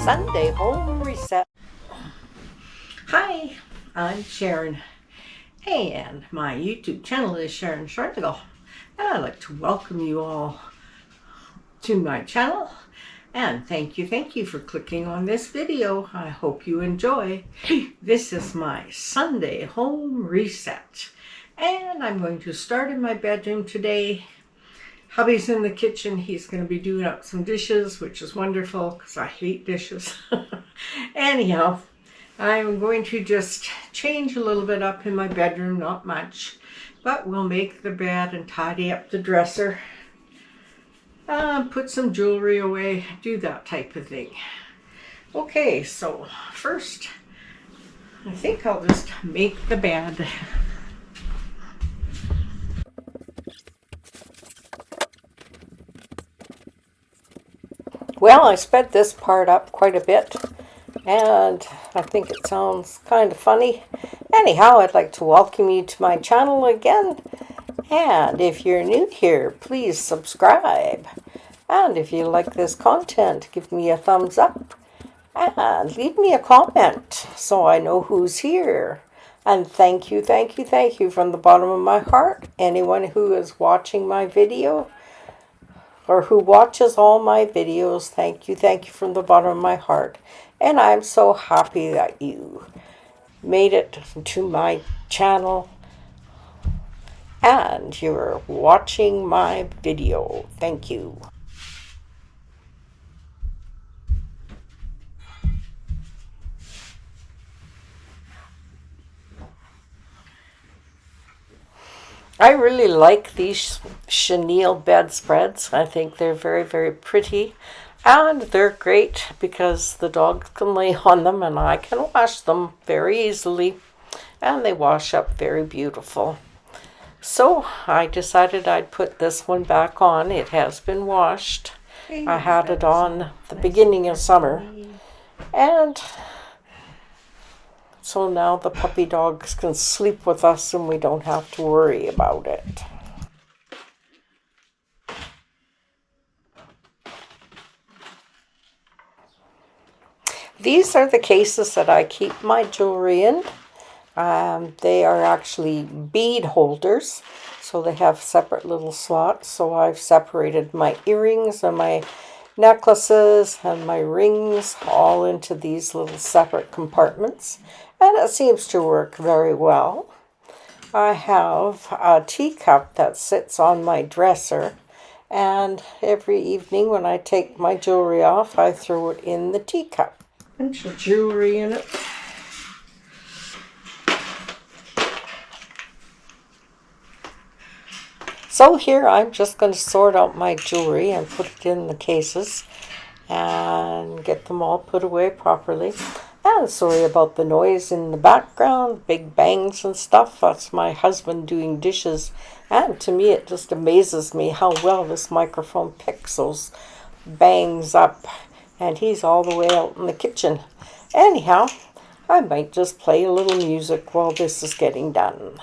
Sunday home reset. Hi, I'm Sharon, and my YouTube channel is Sharon Shortigal, and I'd like to welcome you all to my channel, and thank you for clicking on this video. I hope you enjoy. This is my Sunday home reset, and I'm going to start in my bedroom today. Hubby's in the kitchen. He's going to be doing up some dishes, which is wonderful because I hate dishes. Anyhow, I'm going to just change a little bit up in my bedroom, not much, but we'll make the bed and tidy up the dresser, put some jewelry away, do that type of thing. Okay, so first, I think I'll just make the bed. Well, I sped this part up quite a bit, and I think it sounds kind of funny. Anyhow, I'd like to welcome you to my channel again, and if you're new here, please subscribe. And if you like this content, give me a thumbs up, and leave me a comment so I know who's here. And thank you from the bottom of my heart, anyone who is watching my video, or who watches all my videos. Thank you from the bottom of my heart. And I'm so happy that you made it to my channel and you're watching my video. Thank you. I really like these chenille bedspreads. I think they're very pretty, and they're great because the dogs can lay on them and I can wash them very easily, and they wash up very beautiful. So I decided I'd put this one back on. It has been washed. I had it on the beginning of summer, and so now the puppy dogs can sleep with us and we don't have to worry about it. These are the cases that I keep my jewelry in. They are actually bead holders, so they have separate little slots. So I've separated my earrings and my necklaces and my rings all into these little separate compartments, and it seems to work very well. I have a teacup that sits on my dresser, and every evening when I take my jewelry off, I throw it in the teacup. Bunch of jewelry in it. So here I'm just going to sort out my jewelry and put it in the cases and get them all put away properly. And sorry about the noise in the background, big bangs and stuff. That's my husband doing dishes. And to me it just amazes me how well this microphone picks those bangs up. And he's all the way out in the kitchen. Anyhow, I might just play a little music while this is getting done.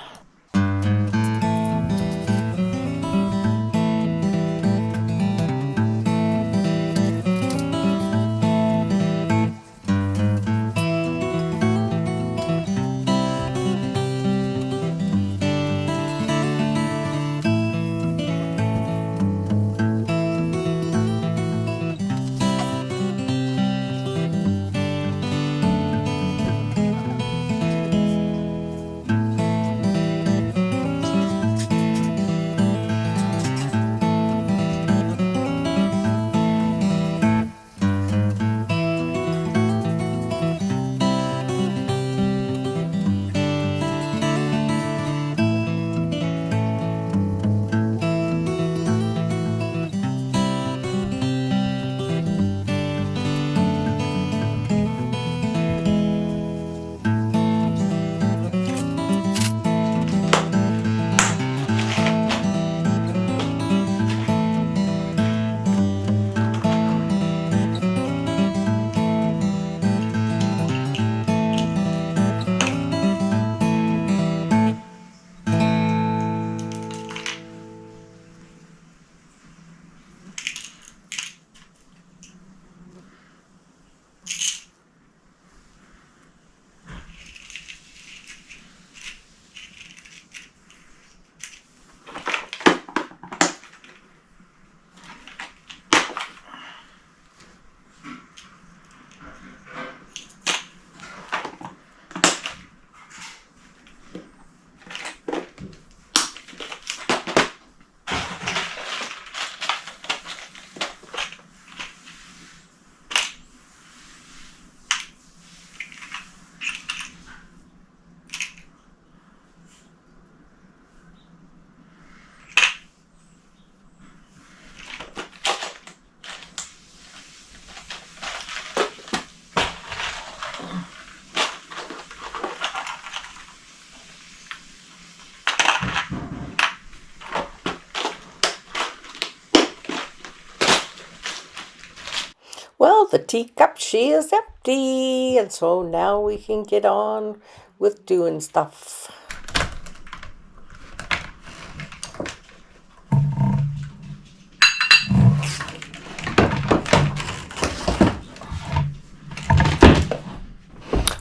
the teacup, she is empty. And so now we can get on with doing stuff.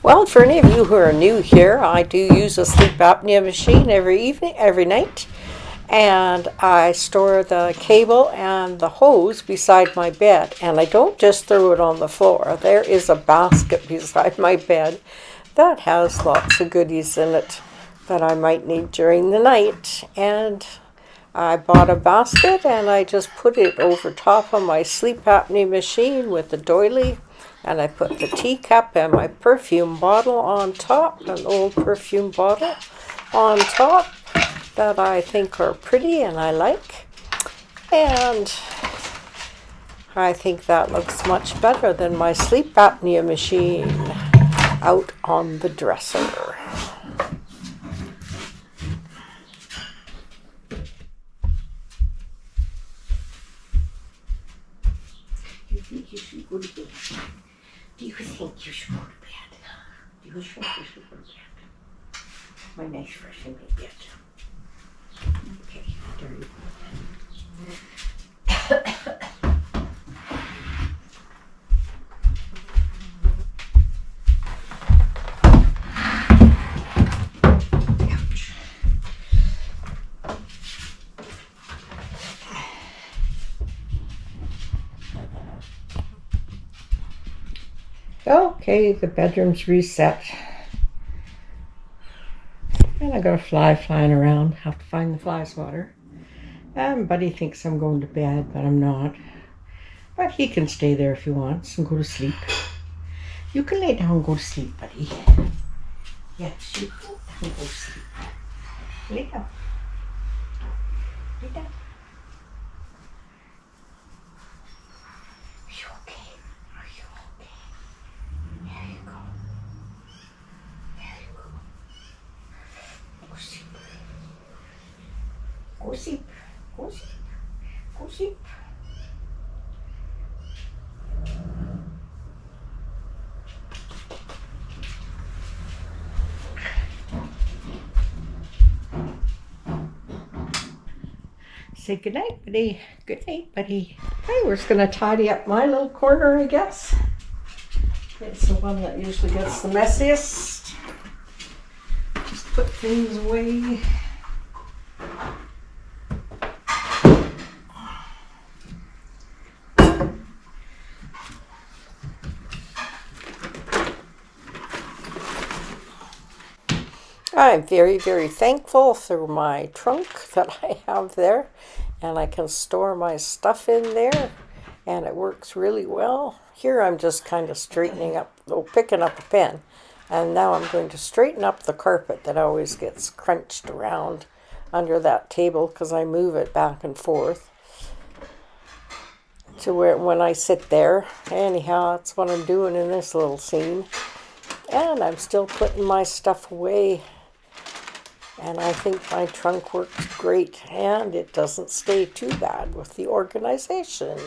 Well, for any of you who are new here, I do use a sleep apnea machine every night. And I store the cable and the hose beside my bed. And I don't just throw it on the floor. There is a basket beside my bed that has lots of goodies in it that I might need during the night. And I bought a basket and I just put it over top of my sleep apnea machine with the doily. And I put the teacup and my perfume bottle on top, an old perfume bottle on top that I think are pretty and I like. And I think that looks much better than my sleep apnea machine out on the dresser. Do you think you should go to bed? Do you think you should go to bed? Do you think you should go to bed? My nice fresh in my bed. Okay, there you go. Okay, the bedroom's reset. And I got a fly flying around. Have to find the fly swatter. And Buddy thinks I'm going to bed, but I'm not. But he can stay there if he wants and go to sleep. You can lay down and go to sleep, Buddy. Yes, you can lay down and go to sleep. Lay down. Lay down. Are you okay? Are you okay? There you go. There you go. Go sleep. Go sleep. Go sleep. Go sleep. Say good night, Buddy. Good night, Buddy. Okay, we're just going to tidy up my little corner, I guess. It's the one that usually gets the messiest. Just put things away. I'm very, very thankful for my trunk that I have there, and I can store my stuff in there, and it works really well. Here I'm just kind of straightening up, picking up a pen, and now I'm going to straighten up the carpet that always gets crunched around under that table because I move it back and forth to where when I sit there. Anyhow, that's what I'm doing in this little scene, and I'm still putting my stuff away. And I think my trunk works great, and it doesn't stay too bad with the organization.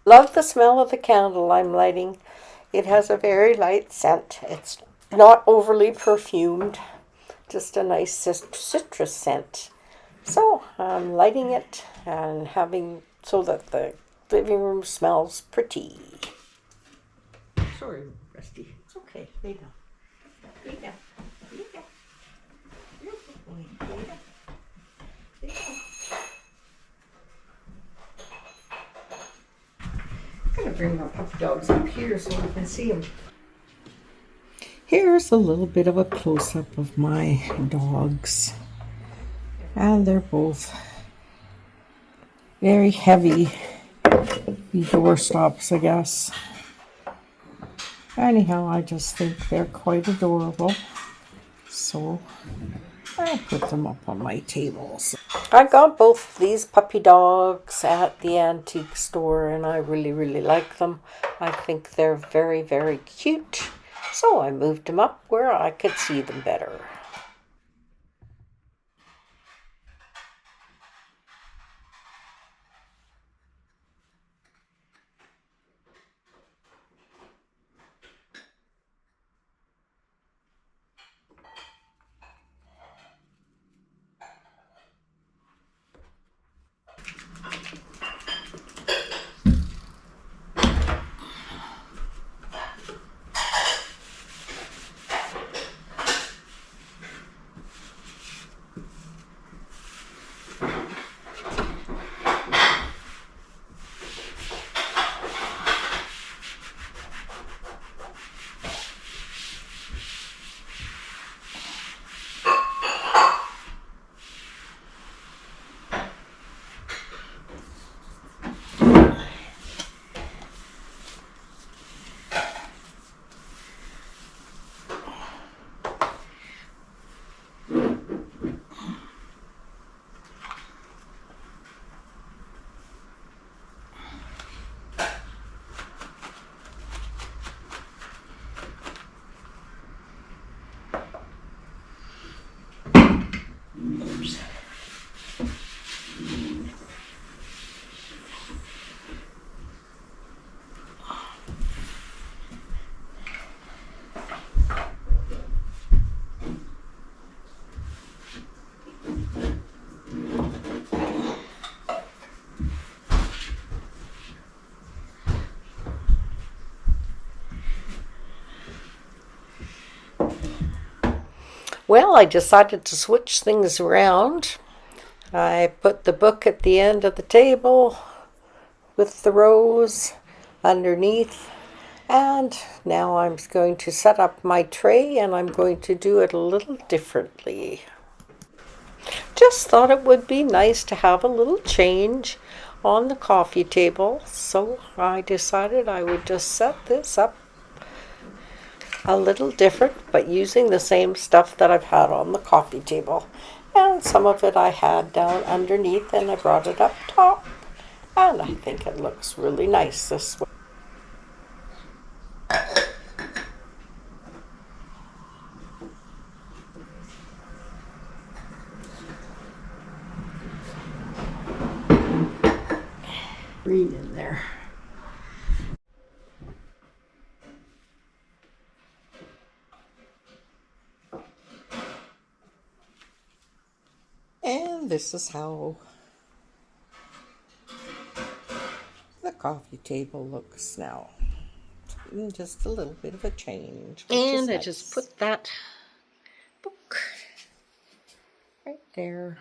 Love the smell of the candle I'm lighting. It has a very light scent. It's not overly perfumed, just a nice citrus scent. So I'm lighting it and having so that the living room smells pretty. Sorry, Rusty. It's okay. Lay down. Lay down. Lay down. You're a good boy. Lay down. Lay down. I'm going to bring my puppy dogs up here so you can see them. Here's a little bit of a close-up of my dogs. And they're both very heavy door stops, I guess. Anyhow, I just think they're quite adorable. So I put them up on my tables. I got both of these puppy dogs at the antique store and I really, really like them. I think they're very, very cute. So I moved them up where I could see them better. Well, I decided to switch things around. I put the book at the end of the table with the rose underneath. And now I'm going to set up my tray and I'm going to do it a little differently. Just thought it would be nice to have a little change on the coffee table. So I decided I would just set this up a little different, but using the same stuff that I've had on the coffee table. And some of it I had down underneath and I brought it up top. And I think it looks really nice this way. Green in there. And this is how the coffee table looks now. Just a little bit of a change. And I just put that book right there.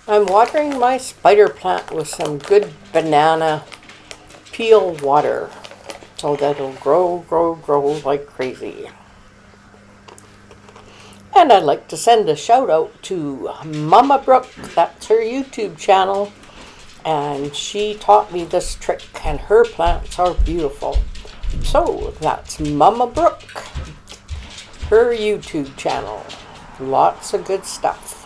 I'm watering my spider plant with some good banana peel water so that it'll grow like crazy. And I'd like to send a shout out to Mama Brooke. That's her YouTube channel. And she taught me this trick, and her plants are beautiful. So that's Mama Brooke, her YouTube channel. Lots of good stuff.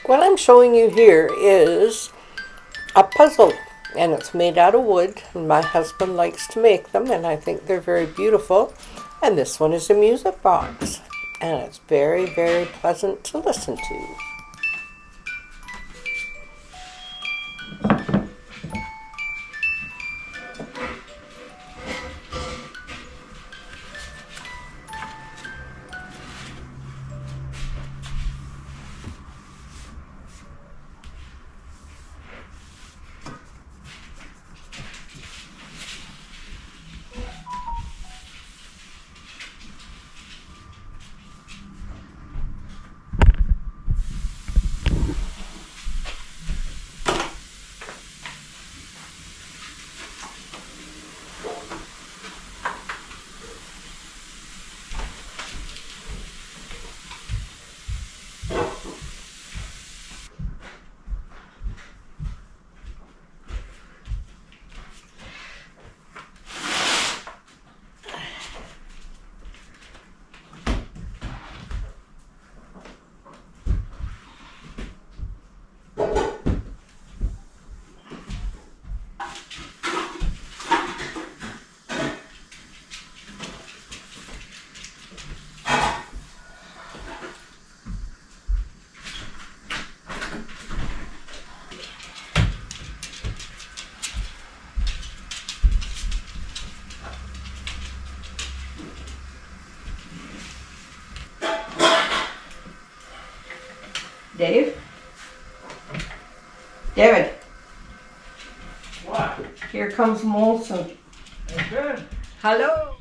What I'm showing you here is a puzzle, and it's made out of wood, and my husband likes to make them, and I think they're very beautiful. And this one is a music box, and it's very pleasant to listen to. Dave? David, What? here comes Molson. Good. Hello.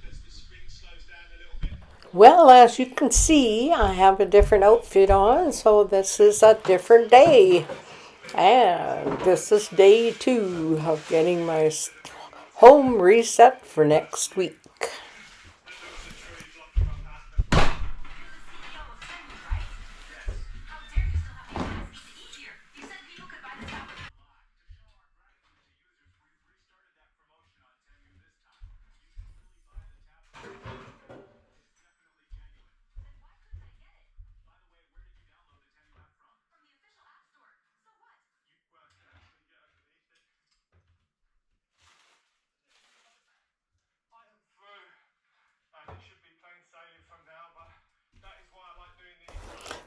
Well, as you can see, I have a different outfit on, so this is a different day. And this is day 2 of getting my home reset for next week.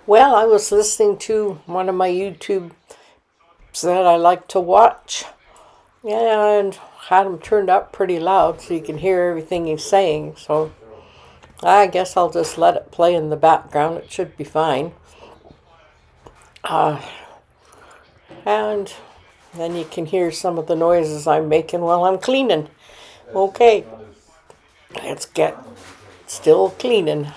Well, I was listening to one of my YouTubes that I like to watch, and had him turned up pretty loud so you can hear everything he's saying. So I guess I'll just let it play in the background. It should be fine. And then you can hear some of the noises I'm making while I'm cleaning. Okay, let's get still cleaning.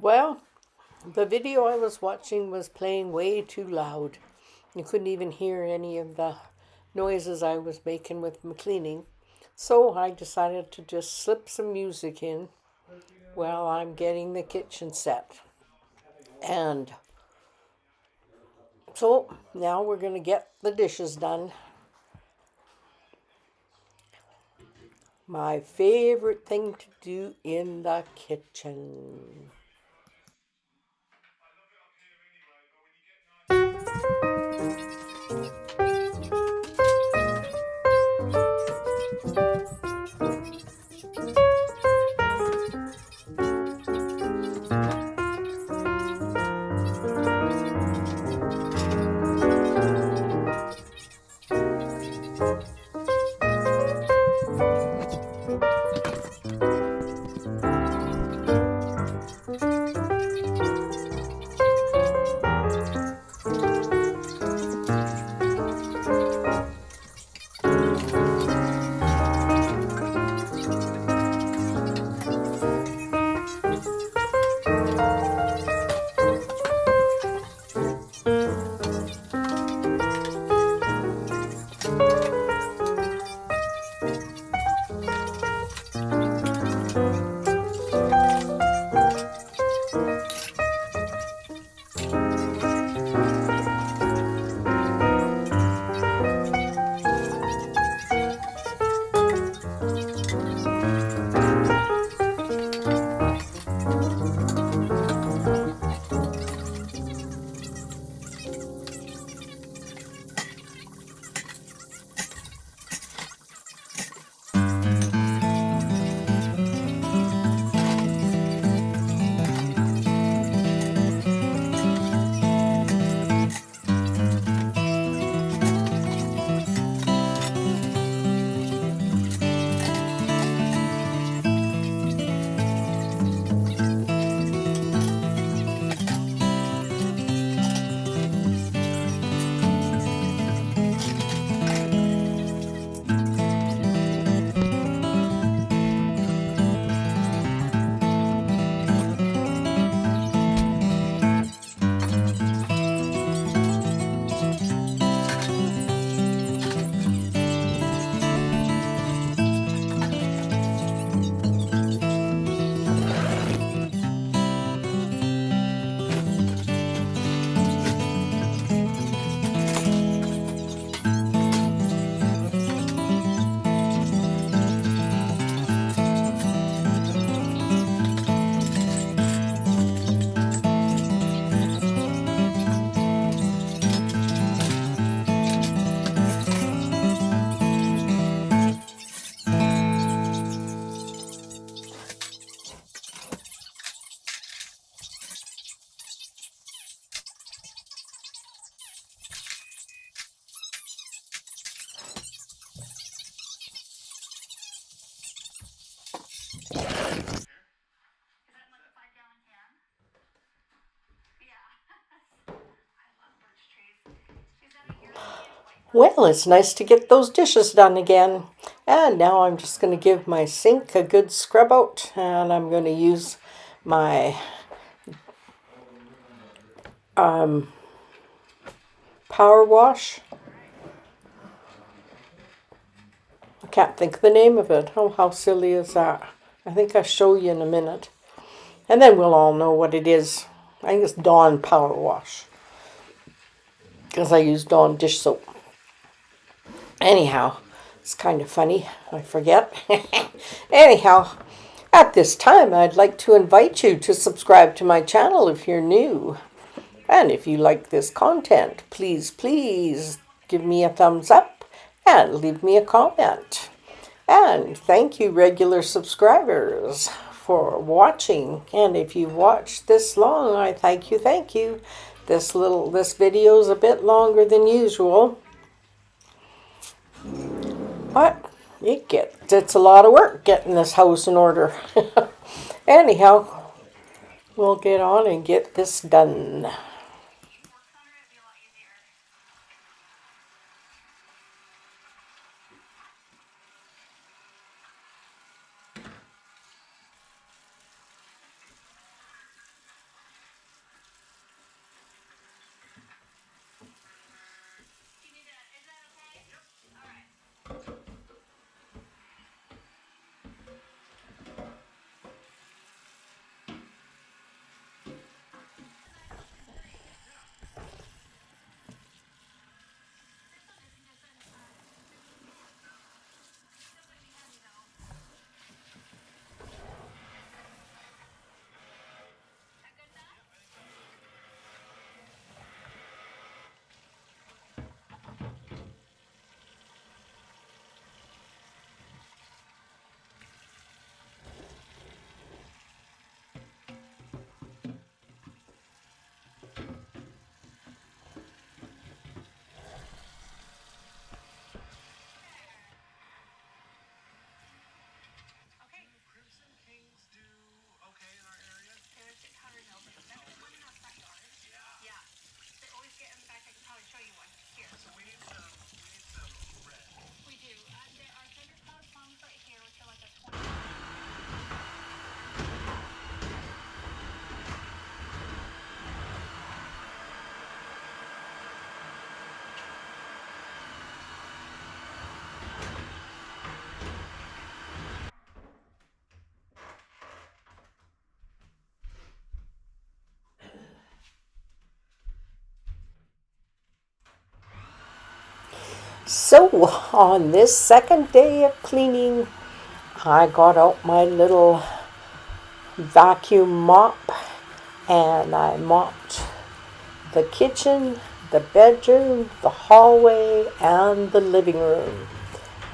Well, the video I was watching was playing way too loud. You couldn't even hear any of the noises I was making with my cleaning. So I decided to just slip some music in while I'm getting the kitchen set. And so now we're going to get the dishes done. My favorite thing to do in the kitchen. Well, it's nice to get those dishes done again. And now I'm just going to give my sink a good scrub out. And I'm going to use my power wash. I can't think of the name of it. Oh, how silly is that? I think I'll show you in a minute. And then we'll all know what it is. I think it's Dawn Power Wash. Because I use Dawn dish soap. Anyhow, it's kind of funny. I forget. Anyhow, at this time, I'd like to invite you to subscribe to my channel if you're new. And if you like this content, please give me a thumbs up and leave me a comment. And thank you, regular subscribers, for watching. And if you've watched this long, I thank you. This video is a bit longer than usual, but it's a lot of work getting this house in order. Anyhow, we'll get on and get this done. So, on this second day of cleaning, I got out my little vacuum mop and I mopped the kitchen, the bedroom, the hallway, and the living room.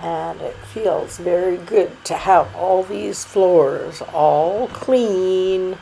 And it feels very good to have all these floors all clean.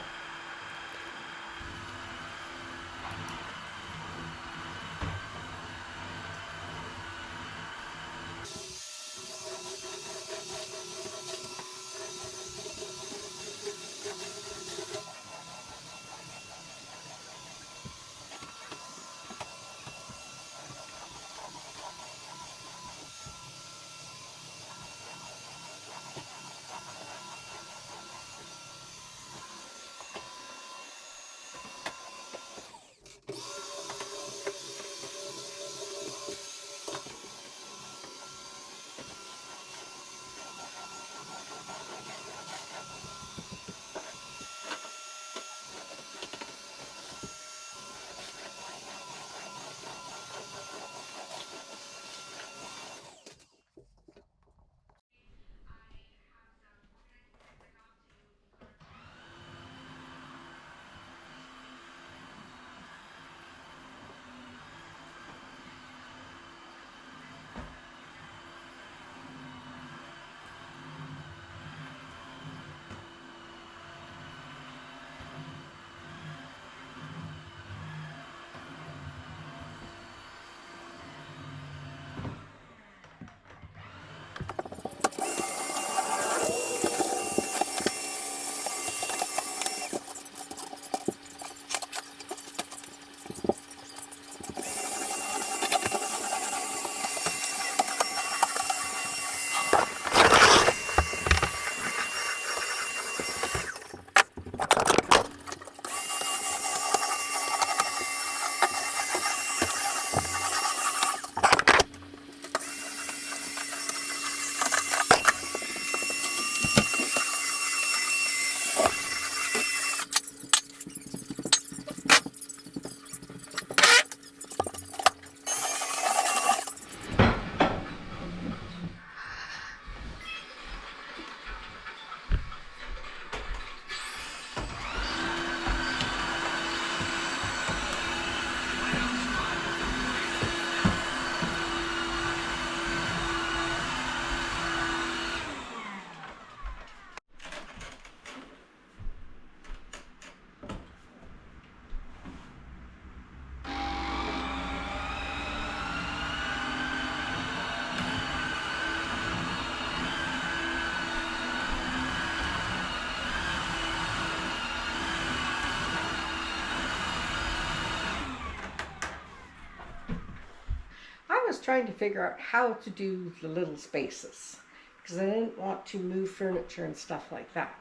I was trying to figure out how to do the little spaces because I didn't want to move furniture and stuff like that.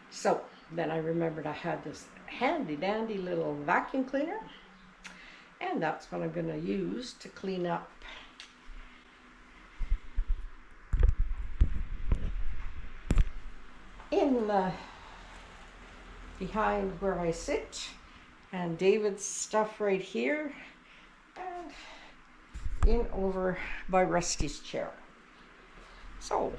So then I remembered I had this handy dandy little vacuum cleaner, and that's what I'm going to use to clean up in behind where I sit, and David's stuff right here, and in over by Rusty's chair. So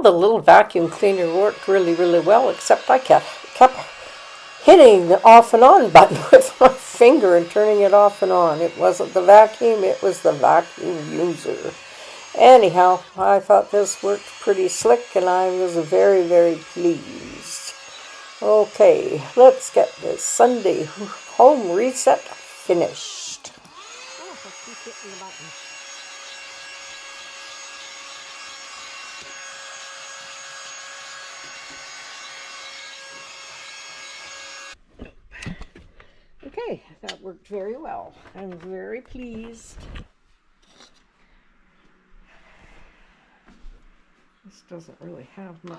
the little vacuum cleaner worked really well, except I kept hitting the off and on button with my finger and turning it off and on. It wasn't the vacuum, it was the vacuum user. Anyhow, I thought this worked pretty slick and I was very pleased. Okay, let's get this Sunday home reset finished. Okay, that worked very well. I'm very pleased. This doesn't really have much.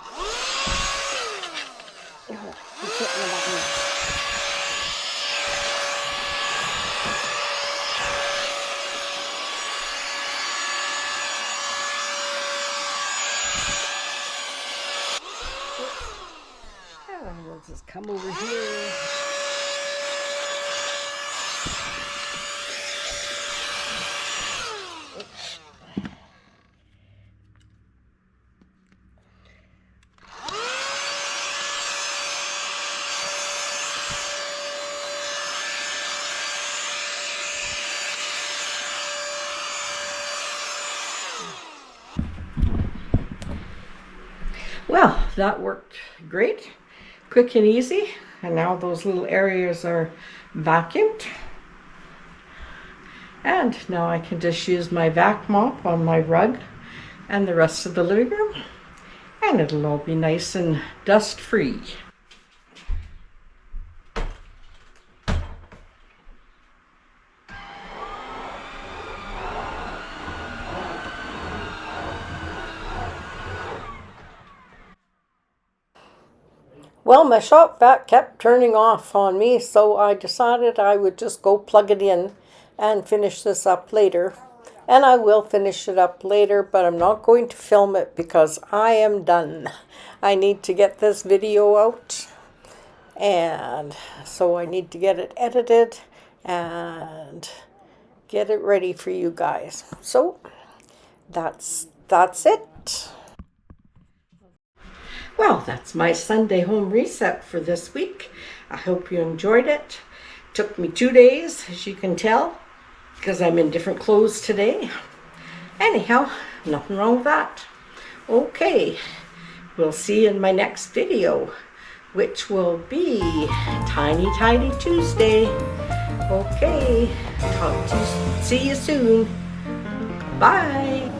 Just come over here. Well, that worked great, quick and easy. And now those little areas are vacuumed. And now I can just use my vac mop on my rug and the rest of the living room. And it'll all be nice and dust free. Well, my shop vac kept turning off on me, so I decided I would just go plug it in and finish this up later. And I will finish it up later, but I'm not going to film it because I am done. I need to get this video out, and so I need to get it edited and get it ready for you guys. So that's it. Well, that's my Sunday home reset for this week. I hope you enjoyed it. Took me 2 days, as you can tell, because I'm in different clothes today. Anyhow, nothing wrong with that. Okay, we'll see you in my next video, which will be Tiny Tidy Tuesday. Okay, see you soon. Bye.